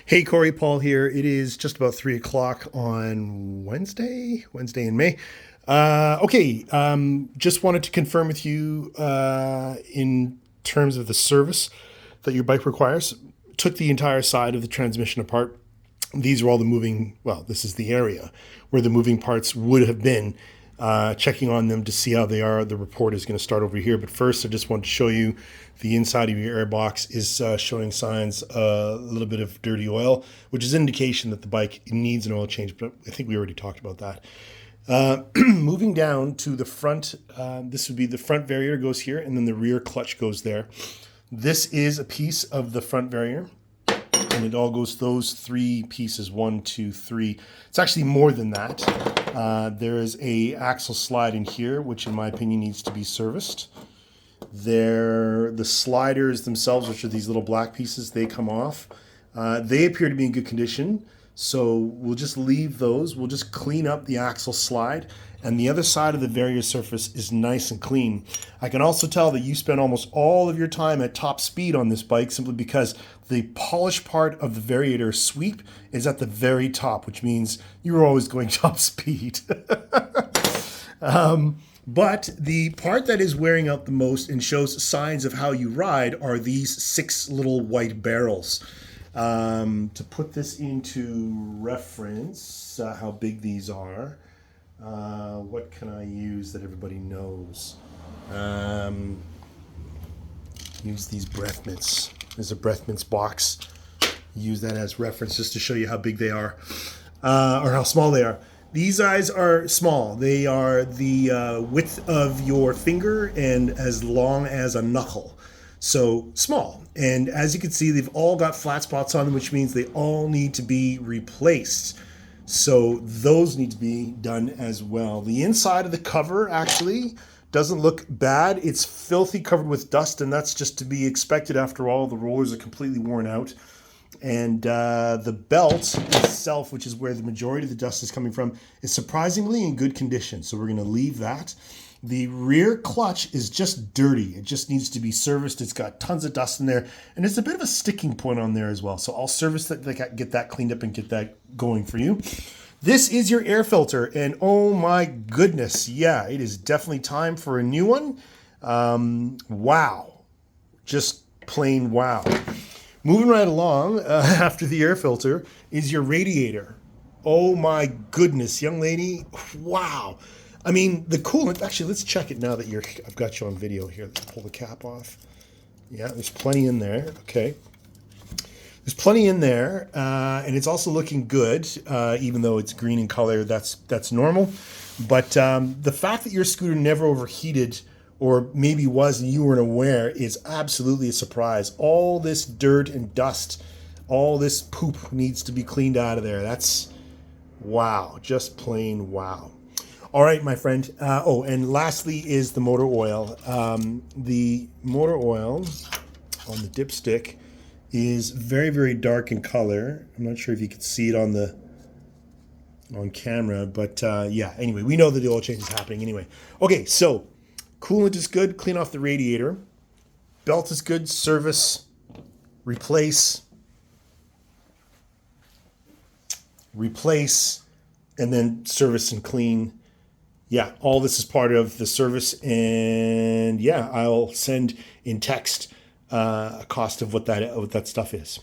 Hey, Corey, Paul here. It is just about 3 o'clock on Wednesday in May. Just wanted to confirm with you in terms of the service that your bike requires. Took the entire side of the transmission apart. These are all the this is the area where the moving parts would have been. Checking on them to see how they are. The report is going to start over here. But first, I just wanted to show you the inside of your airbox is showing signs a little bit of dirty oil, which is an indication that the bike needs an oil change. But I think we already talked about that. Moving down to the front, this would be the front variator goes here, and then the rear clutch goes there. This is a piece of the front variator. And it all goes those three pieces, 1, 2, 3. It's actually more than that. There is a axle slide in here, which in my opinion needs to be serviced. The sliders themselves, which are these little black pieces, they come off. They appear to be in good condition. So we'll just leave those. We'll just clean up the axle slide. And the other side of the variator surface is nice and clean. I can also tell that you spend almost all of your time at top speed on this bike simply because the polished part of the variator sweep is at the very top, which means you're always going top speed. But the part that is wearing out the most and shows signs of how you ride are these 6 little white barrels. To put this into reference, how big these are, what can I use that everybody knows? Use these breath mints. There's a breath mints box. Use that as reference just to show you how big they are, or how small they are. These guys are small. They are the width of your finger and as long as a knuckle. So small. And as you can see, they've all got flat spots on them, which means they all need to be replaced. So those need to be done as well. The inside of the cover actually doesn't look bad. It's filthy, covered with dust, and that's just to be expected after all. The rollers are completely worn out. And the belt itself, which is where the majority of the dust is coming from, is surprisingly in good condition. So we're going to leave that. The rear clutch is just dirty. It just needs to be serviced. It's got tons of dust in there, and there's a bit of a sticking point on there as well. So I'll service that, get that cleaned up and get that going for you. This is your air filter, and oh my goodness, yeah, it is definitely time for a new one. Wow. Just plain wow. Moving right along, after the air filter, is your radiator. Oh my goodness, young lady, wow. I mean, the coolant, actually, let's check it now that I've got you on video here. Let's pull the cap off. Yeah, there's plenty in there. Okay. There's plenty in there, and it's also looking good, even though it's green in color. That's normal. But the fact that your scooter never overheated, or maybe was and you weren't aware, is absolutely a surprise. All this dirt and dust, all this poop needs to be cleaned out of there. That's wow, just plain wow. All right, my friend. And lastly is the motor oil. The motor oil on the dipstick is very, very dark in color. I'm not sure if you can see it on camera, but yeah, anyway, we know that the oil change is happening anyway. Okay, so coolant is good, clean off the radiator. Belt is good, service, replace, and then service and clean. Yeah, all this is part of the service, and yeah, I'll send in text a cost of what that stuff is.